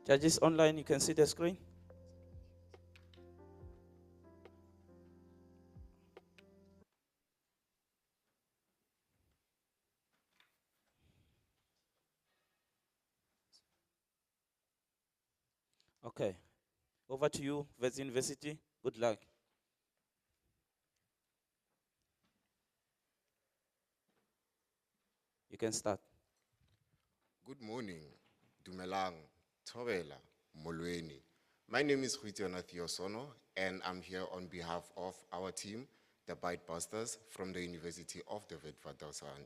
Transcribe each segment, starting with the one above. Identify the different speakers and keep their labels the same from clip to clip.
Speaker 1: Judges online, you can see the screen. Okay, over to you, Wits University. Good luck. You can start.
Speaker 2: Good morning, Dumelang, Thobela, Molweni. My name is Huitiona Theosono, and I'm here on behalf of our team, the Bitebusters from the University of the Witwatersrand.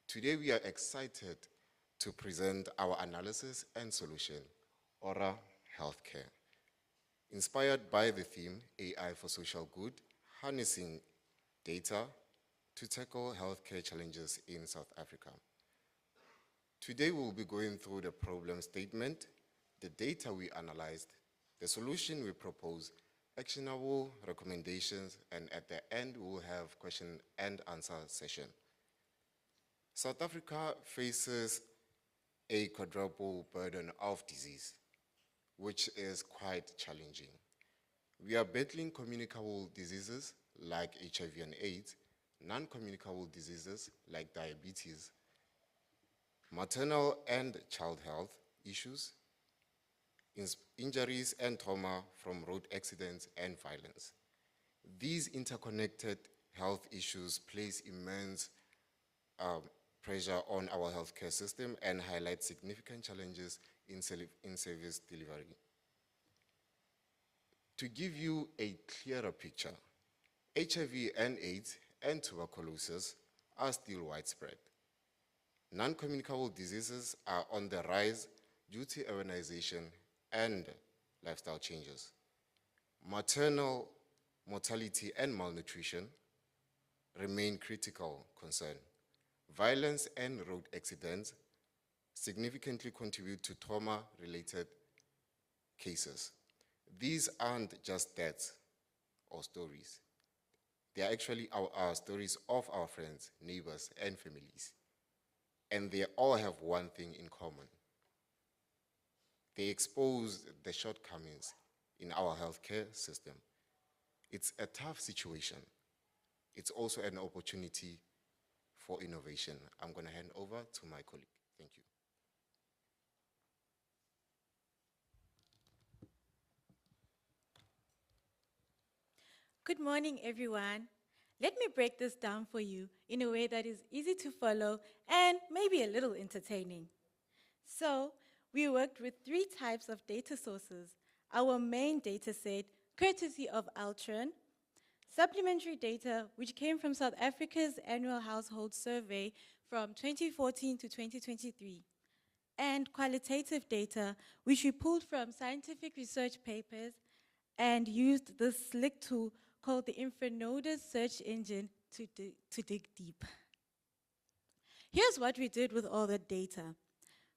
Speaker 2: Today we are excited to present our analysis and solution, Aura Healthcare. Inspired by the theme, AI for Social Good, harnessing data to tackle healthcare challenges in South Africa. Today we'll be going through the problem statement, the data we analyzed, the solution we propose, actionable recommendations, and at the end we'll have question and answer session. South Africa faces a quadruple burden of disease, which is quite challenging. We are battling communicable diseases like HIV and AIDS, non-communicable diseases like diabetes, maternal and child health issues, injuries and trauma from road accidents and violence. These interconnected health issues place immense pressure on our healthcare system and highlight significant challenges in service delivery. To give you a clearer picture, HIV and AIDS and tuberculosis are still widespread. Non-communicable diseases are on the rise due to urbanization and lifestyle changes. Maternal mortality and malnutrition remain critical concern. Violence and road accidents significantly contribute to trauma-related cases. These aren't just deaths or stories. They are actually our stories of our friends, neighbors, and families. And they all have one thing in common. They expose the shortcomings in our healthcare system. It's a tough situation. It's also an opportunity for innovation. I'm going to hand over to my colleague. Thank you.
Speaker 3: Good morning, everyone. Let me break this down for you in a way that is easy to follow and maybe a little entertaining. So, we worked with 3 types of data sources. Our main data set, courtesy of Altron, supplementary data, which came from South Africa's annual household survey from 2014 to 2023, and qualitative data, which we pulled from scientific research papers and used this slick tool called the Infranodus search engine to dig deep. Here's what we did with all the data.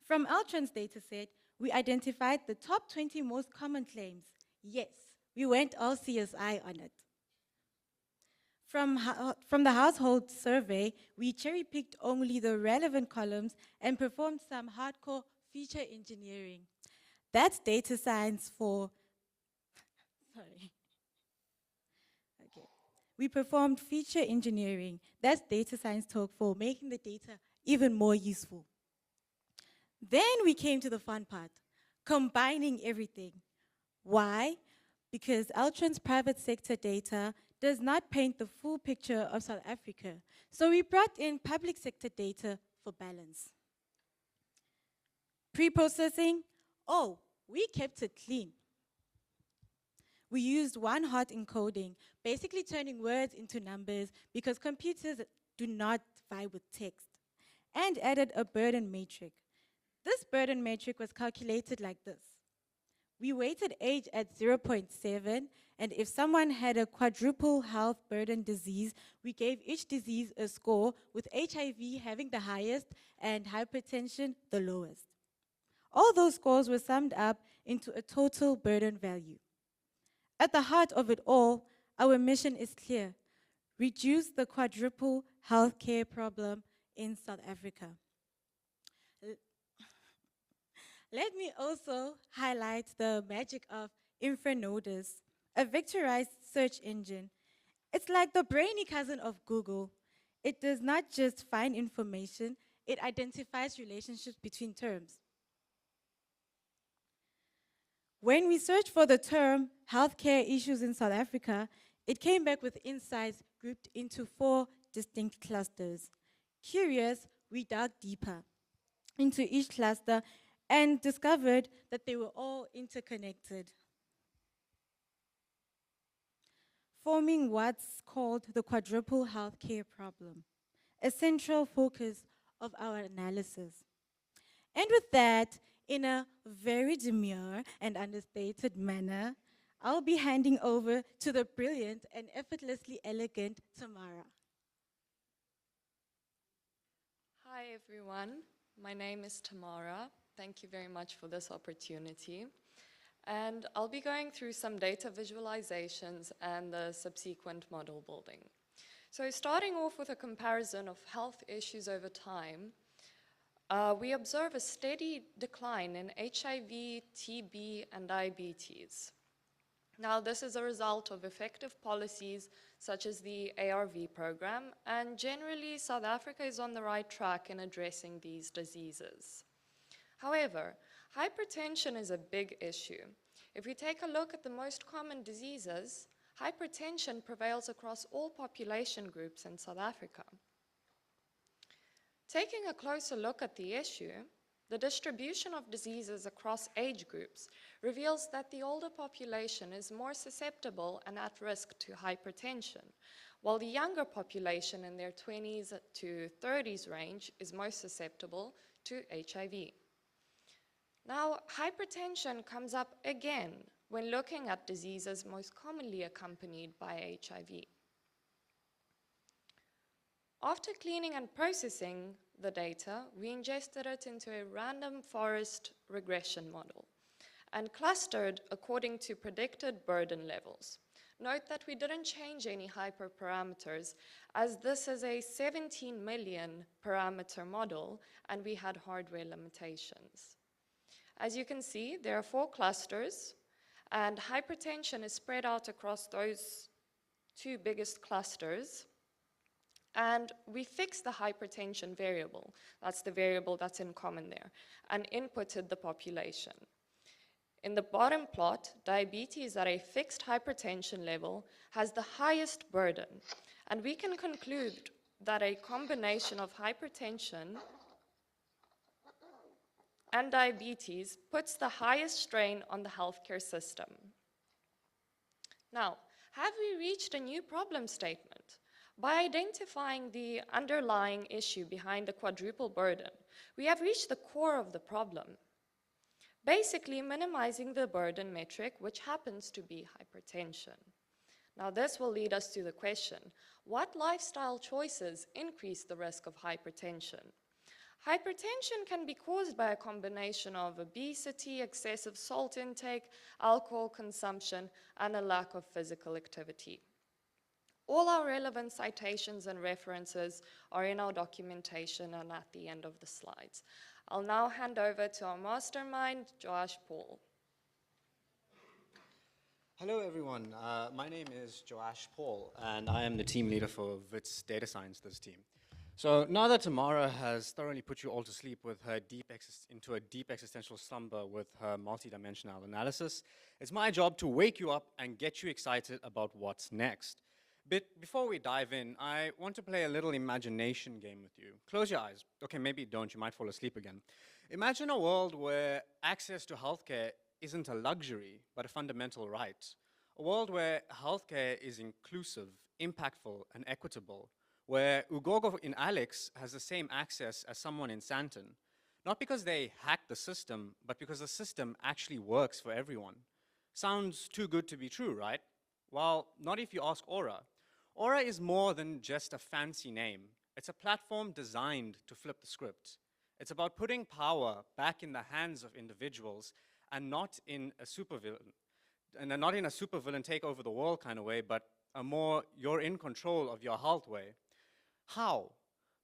Speaker 3: From Altron's dataset, we identified the top 20 most common claims. Yes, we went all CSI on it. From the household survey, we cherry-picked only the relevant columns and performed some hardcore feature engineering. That's data science for, sorry. Okay. We performed feature engineering. That's data science talk for making the data even more useful. Then we came to the fun part, combining everything. Why? Because Altron's private sector data does not paint the full picture of South Africa. So we brought in public sector data for balance. Pre-processing, oh, we kept it clean. We used one-hot encoding, basically turning words into numbers because computers do not vibe with text, and added a burden matrix. This burden matrix was calculated like this. We weighted age at 0.7, and if someone had a quadruple health burden disease, we gave each disease a score, with HIV having the highest and hypertension the lowest. All those scores were summed up into a total burden value. At the heart of it all, our mission is clear: reduce the quadruple healthcare problem in South Africa. Let me also highlight the magic of Infranodus, a vectorized search engine. It's like the brainy cousin of Google. It does not just find information, it identifies relationships between terms. When we searched for the term healthcare issues in South Africa, it came back with insights grouped into 4 distinct clusters. Curious, we dug deeper into each cluster and discovered that they were all interconnected, forming what's called the quadruple healthcare problem, a central focus of our analysis. And with that, in a very demure and understated manner, I'll be handing over to the brilliant and effortlessly elegant Tamara.
Speaker 4: Hi everyone, my name is Tamara. Thank you very much for this opportunity. And I'll be going through some data visualizations and the subsequent model building. So starting off with a comparison of health issues over time, we observe a steady decline in HIV, TB, and diabetes. Now, this is a result of effective policies such as the ARV program, and generally, South Africa is on the right track in addressing these diseases. However, hypertension is a big issue. If we take a look at the most common diseases, hypertension prevails across all population groups in South Africa. Taking a closer look at the issue, the distribution of diseases across age groups reveals that the older population is more susceptible and at risk to hypertension, while the younger population in their 20s to 30s range is most susceptible to HIV. Now, hypertension comes up again when looking at diseases most commonly accompanied by HIV. After cleaning and processing the data, we ingested it into a random forest regression model and clustered according to predicted burden levels. Note that we didn't change any hyperparameters, as this is a 17 million parameter model and we had hardware limitations. As you can see, there are 4 clusters, and hypertension is spread out across those 2 biggest clusters. And we fixed the hypertension variable, that's the variable that's in common there, and inputted the population. In the bottom plot, diabetes at a fixed hypertension level has the highest burden, and we can conclude that a combination of hypertension and diabetes puts the highest strain on the healthcare system. Now, have we reached a new problem statement? By identifying the underlying issue behind the quadruple burden, we have reached the core of the problem, basically minimizing the burden metric, which happens to be hypertension. Now, this will lead us to the question, what lifestyle choices increase the risk of hypertension? Hypertension can be caused by a combination of obesity, excessive salt intake, alcohol consumption, and a lack of physical activity. All our relevant citations and references are in our documentation and at the end of the slides. I'll now hand over to our mastermind, Josh Paul.
Speaker 5: Hello everyone, my name is Joash Paul and I am the team leader for WITS Data Science, this team. So now that Tamara has thoroughly put you all to sleep with her into a deep existential slumber with her multidimensional analysis, it's my job to wake you up and get you excited about what's next. But before we dive in, I want to play a little imagination game with you. Close your eyes. Okay, maybe don't, you might fall asleep again. Imagine a world where access to healthcare isn't a luxury, but a fundamental right. A world where healthcare is inclusive, impactful, and equitable, where Ugogo in Alex has the same access as someone in Santon, not because they hacked the system, but because the system actually works for everyone. Sounds too good to be true, right? Well, not if you ask Aura. Aura is more than just a fancy name. It's a platform designed to flip the script. It's about putting power back in the hands of individuals and not in a supervillain. And not in a supervillain take over the world kind of way, but a more you're in control of your health way. How?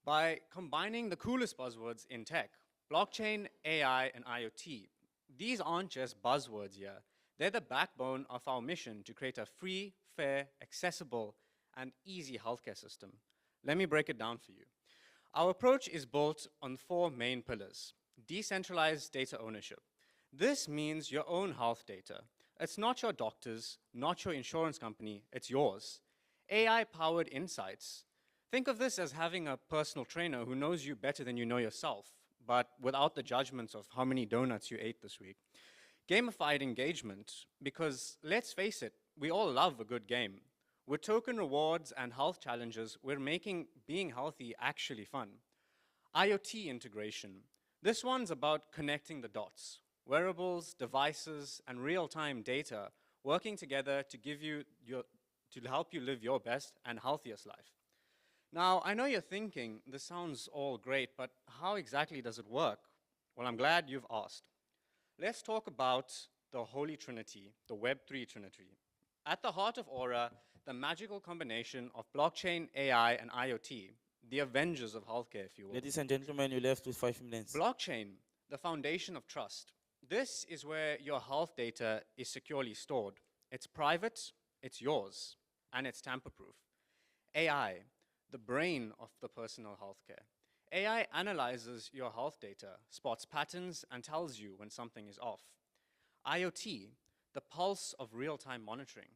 Speaker 5: By combining the coolest buzzwords in tech: blockchain, AI, and IoT. These aren't just buzzwords here. They're the backbone of our mission to create a free, fair, accessible, and easy healthcare system. Let me break it down for you. Our approach is built on 4 main pillars. Decentralized data ownership. This means your own health data. It's not your doctor's, not your insurance company, it's yours. AI-powered insights. Think of this as having a personal trainer who knows you better than you know yourself, but without the judgments of how many donuts you ate this week. Gamified engagement, because let's face it, we all love a good game. With token rewards and health challenges, we're making being healthy actually fun. IoT integration. This one's about connecting the dots. Wearables, devices, and real-time data working together to help you live your best and healthiest life. Now, I know you're thinking, this sounds all great, but how exactly does it work? Well, I'm glad you've asked. Let's talk about the Holy Trinity, the Web3 Trinity. At the heart of Aura, the magical combination of blockchain, AI, and IoT, the Avengers of healthcare, if you will.
Speaker 1: Ladies and gentlemen, you left with 5 minutes.
Speaker 5: Blockchain, the foundation of trust. This is where your health data is securely stored. It's private, it's yours, and it's tamper-proof. AI, the brain of the personal healthcare. AI analyzes your health data, spots patterns, and tells you when something is off. IoT, the pulse of real-time monitoring.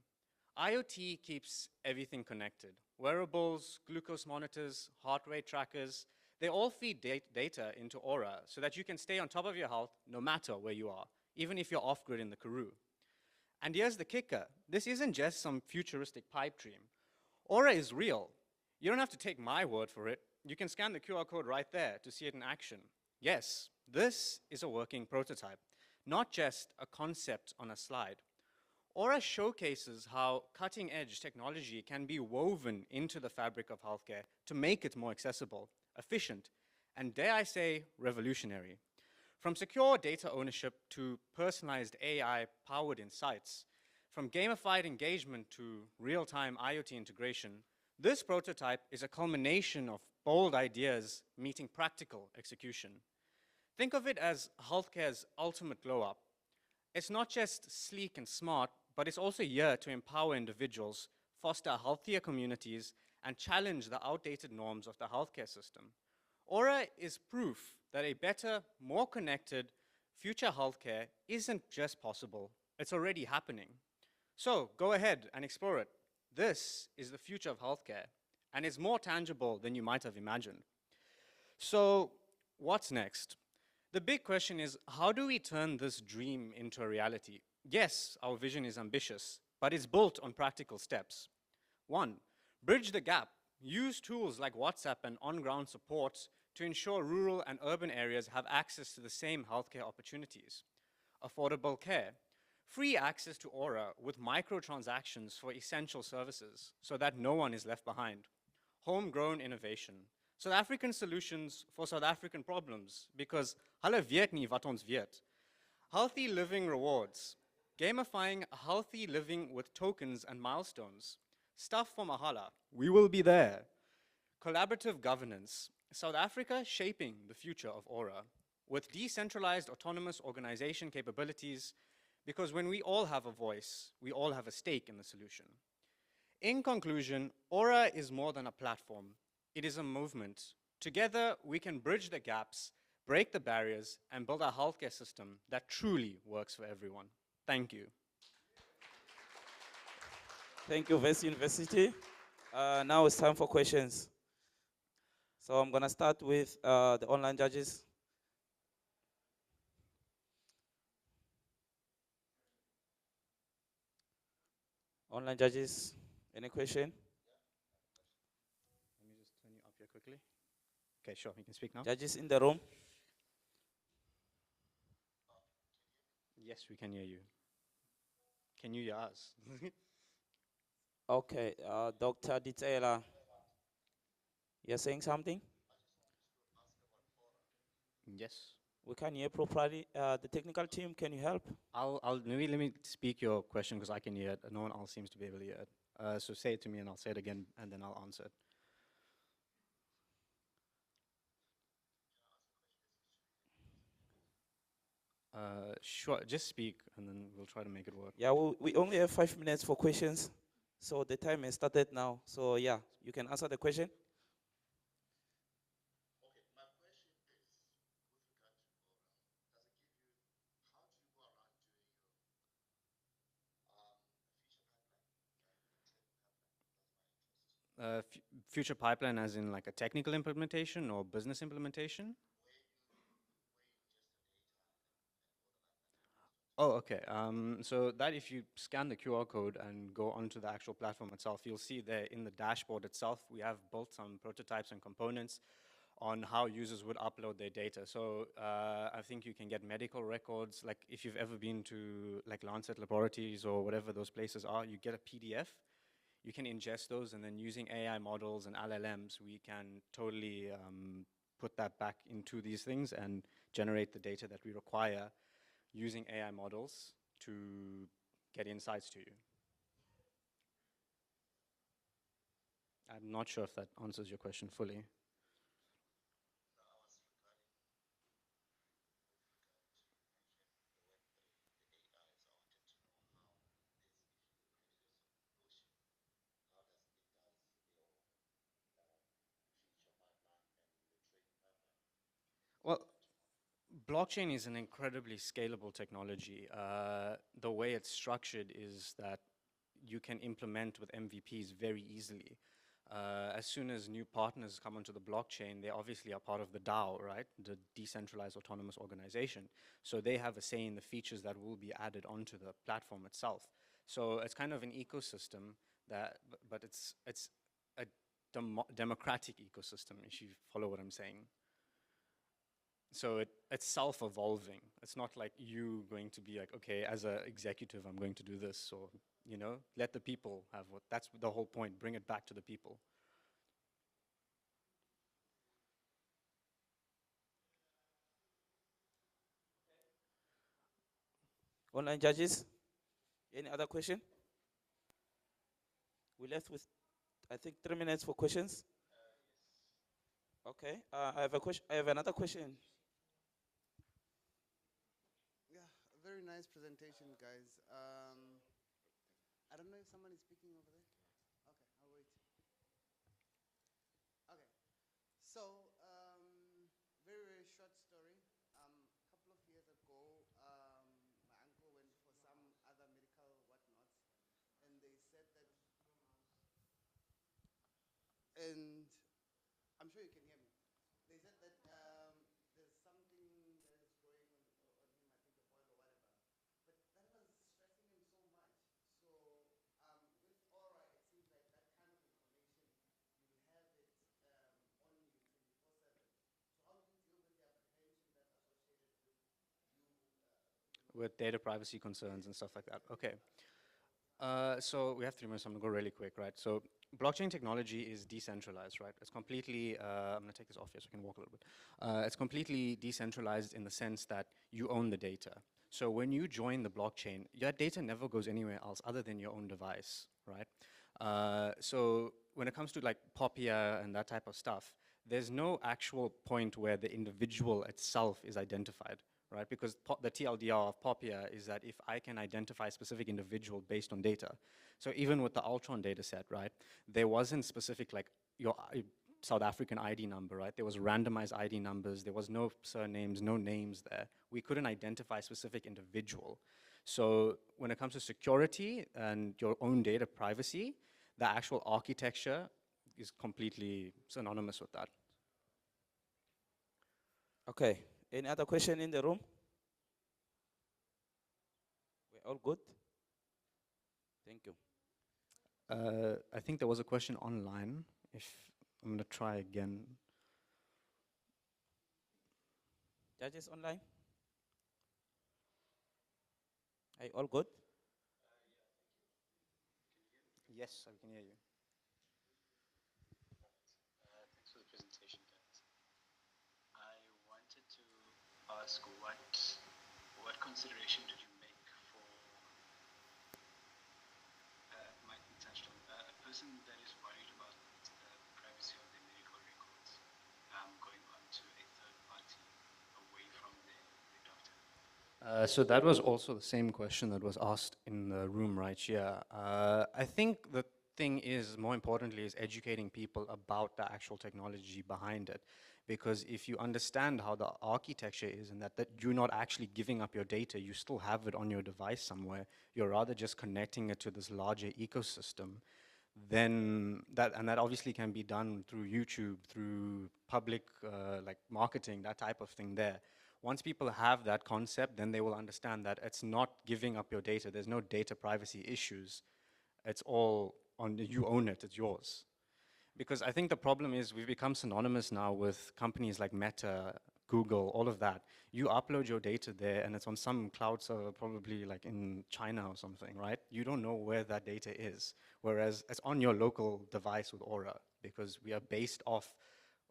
Speaker 5: IoT keeps everything connected. Wearables, glucose monitors, heart rate trackers, they all feed data into Aura so that you can stay on top of your health no matter where you are, even if you're off-grid in the Karoo. And here's the kicker. This isn't just some futuristic pipe dream. Aura is real. You don't have to take my word for it. You can scan the QR code right there to see it in action. Yes, this is a working prototype, not just a concept on a slide. Aura showcases how cutting-edge technology can be woven into the fabric of healthcare to make it more accessible, efficient, and dare I say, revolutionary. From secure data ownership to personalized AI-powered insights, from gamified engagement to real-time IoT integration, this prototype is a culmination of bold ideas meeting practical execution. Think of it as healthcare's ultimate glow-up. It's not just sleek and smart, but it's also here to empower individuals, foster healthier communities, and challenge the outdated norms of the healthcare system. Aura is proof that a better, more connected future healthcare isn't just possible, it's already happening. So go ahead and explore it. This is the future of healthcare, and it's more tangible than you might have imagined. So what's next? The big question is, how do we turn this dream into a reality? Yes, our vision is ambitious, but it's built on practical steps. 1, bridge the gap. Use tools like WhatsApp and on-ground support to ensure rural and urban areas have access to the same healthcare opportunities. Affordable care. Free access to Aura with microtransactions for essential services so that no one is left behind. Homegrown innovation. South African solutions for South African problems, because hulle weet nie wat ons weet. Healthy living rewards. Gamifying healthy living with tokens and milestones. Stuff for Mahala. We will be there. Collaborative governance. South Africa shaping the future of Aura with decentralized autonomous organization capabilities, because when we all have a voice, we all have a stake in the solution. In conclusion, Aura is more than a platform. It is a movement. Together, we can bridge the gaps, break the barriers, and build a healthcare system that truly works for everyone. Thank you.
Speaker 1: Thank you, West University. Now it's time for questions. So I'm going to start with the online judges. Online judges, any question?
Speaker 5: Let me just turn you up here quickly. Okay, sure, you can speak now.
Speaker 1: Judges in the room?
Speaker 5: Yes, we can hear you. Can you hear us?
Speaker 1: Okay, Dr. Ditela, you're saying something?
Speaker 5: Yes.
Speaker 1: We can hear properly. The technical team, can you help?
Speaker 5: Maybe let me speak your question because I can hear it. No one else seems to be able to hear it. So say it to me and I'll say it again and then I'll answer it. Sure, just speak and then we'll try to make it work.
Speaker 1: Yeah, we only have 5 minutes for questions. So the time has started now. So yeah, you can answer the question.
Speaker 5: Future pipeline as in like a technical implementation or business implementation? Oh, okay. So that if you scan the QR code and go onto the actual platform itself, you'll see there in the dashboard itself, we have built some prototypes and components on how users would upload their data. So I think you can get medical records, like if you've ever been to like Lancet Laboratories or whatever those places are, you get a PDF. You can ingest those, and then using AI models and LLMs, we can totally put that back into these things and generate the data that we require using AI models to get insights to you. I'm not sure if that answers your question fully. Well, blockchain is an incredibly scalable technology. The way it's structured is that you can implement with MVPs very easily. As soon as new partners come onto the blockchain, they obviously are part of the DAO, right? The Decentralized Autonomous Organization. So they have a say in the features that will be added onto the platform itself. So it's kind of an ecosystem that, but it's a democratic ecosystem, if you follow what I'm saying. So it's self-evolving. It's not like you going to be like, okay, as an executive, I'm going to do this, or, you know, let the people have what, that's the whole point, bring it back to the people.
Speaker 1: Online judges, any other question? We left with, I think, 3 minutes for questions. Okay, I have a question. I have another question.
Speaker 6: Yeah, a very nice presentation, guys. I don't know if someone is speaking over there. Okay, I'll wait. Okay, so very, very short story. A couple of years ago, my uncle went for some other medical whatnots, and they said that, and I'm sure you can hear me. They said that there's something that is growing on him, I think a boil or whatever. But that was stressing him so much. So with Aura, it seems like that kind of information, you'll have it on you 24/7. So how do you deal with the apprehension that's associated with you?
Speaker 5: With data privacy concerns and stuff like that. Okay. So we have 3 minutes, I'm gonna go really quick, right? So blockchain technology is decentralized, right? It's completely, I'm gonna take this off here so I can walk a little bit. It's completely decentralized in the sense that you own the data. So when you join the blockchain, your data never goes anywhere else other than your own device, right? So when it comes to like Popia and that type of stuff, there's no actual point where the individual itself is identified, right? Because the TLDR of Popia is that if I can identify a specific individual based on data, so even with the Ultron data set, right, there wasn't specific like your South African ID number, right? There was randomized ID numbers, there was no surnames, no names there. We couldn't identify a specific individual. So when it comes to security and your own data privacy, the actual architecture is completely synonymous with that.
Speaker 1: Okay, any other question in the room? We're all good? Thank you.
Speaker 5: I think there was a question online. If I'm gonna try again.
Speaker 1: Judges online? Are you all good?
Speaker 5: Yes, I can hear you.
Speaker 7: Thanks for the presentation, guys. I wanted to ask what consideration did you make for, might be touched on, a person that is worried about the privacy of their medical records going on to a third party away from their doctor?
Speaker 5: So that was also the same question that was asked in the room right here. I think the thing is, more importantly, is educating people about the actual technology behind it. Because if you understand how the architecture is and that you're not actually giving up your data, you still have it on your device somewhere, you're rather just connecting it to this larger ecosystem, then that obviously can be done through YouTube, through public like marketing, that type of thing there. Once people have that concept, then they will understand that it's not giving up your data. There's no data privacy issues. It's all on you own it, it's yours. Because I think the problem is we've become synonymous now with companies like Meta, Google, all of that. You upload your data there and it's on some cloud server, probably like in China or something, right? You don't know where that data is. Whereas it's on your local device with Aura, because we are based off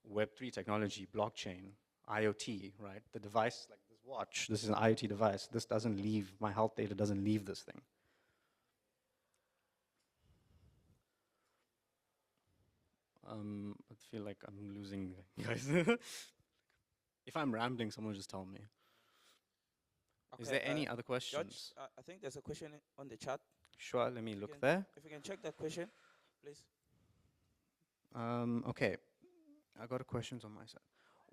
Speaker 5: Web3 technology, blockchain, IoT, right? The device, like this watch, this is an IoT device. This doesn't leave, my health data doesn't leave this thing. I feel like I'm losing guys. If I'm rambling, someone just tell me. Is there any other
Speaker 1: Judge,
Speaker 5: questions?
Speaker 1: I think there's a question on the chat.
Speaker 5: Sure, let me
Speaker 1: If you
Speaker 5: look
Speaker 1: can-
Speaker 5: there.
Speaker 1: If you can check that question, please.
Speaker 5: Okay, I got a questions on my side.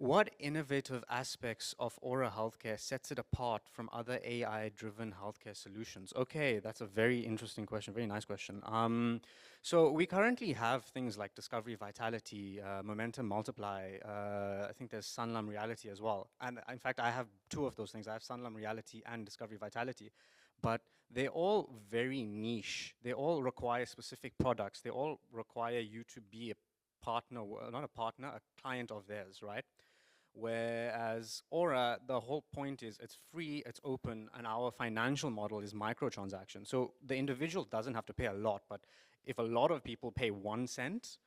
Speaker 5: What innovative aspects of Aura Healthcare sets it apart from other AI-driven healthcare solutions? Okay, that's a very interesting question, very nice question. So we currently have things like Discovery Vitality, Momentum Multiply, I think there's Sunlum Reality as well. And in fact, I have two of those things. I have Sunlum Reality and Discovery Vitality. But they're all very niche. They all require specific products. They all require you to be a partner, not a partner, a client of theirs, right? Whereas Aura, the whole point is it's free, it's open, and our financial model is microtransaction. So the individual doesn't have to pay a lot, but if a lot of people pay 1 cent,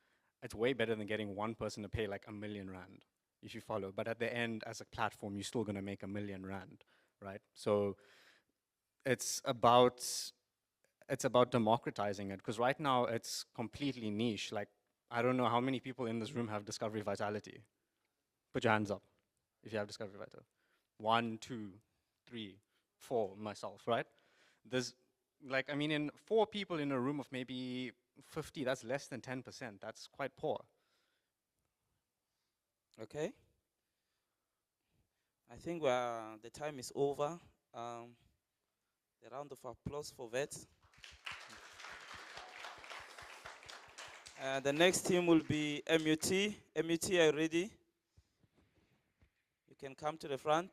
Speaker 5: it's way better than getting one person to pay like R1,000,000, if you follow. But at the end, as a platform, you're still gonna make R1,000,000, right? So it's about democratizing it, because right now it's completely niche. Like, I don't know how many people in this room have Discovery Vitality. Put your hands up if you have Discovery Vitality. 1, 2, 3, 4, myself, right? There's, like, I mean, in 4 people in a room of maybe 50, that's less than 10%. That's quite poor.
Speaker 1: Okay. I think the time is over. A round of applause for that. The next team will be MUT. MUT, are you ready? You can come to the front.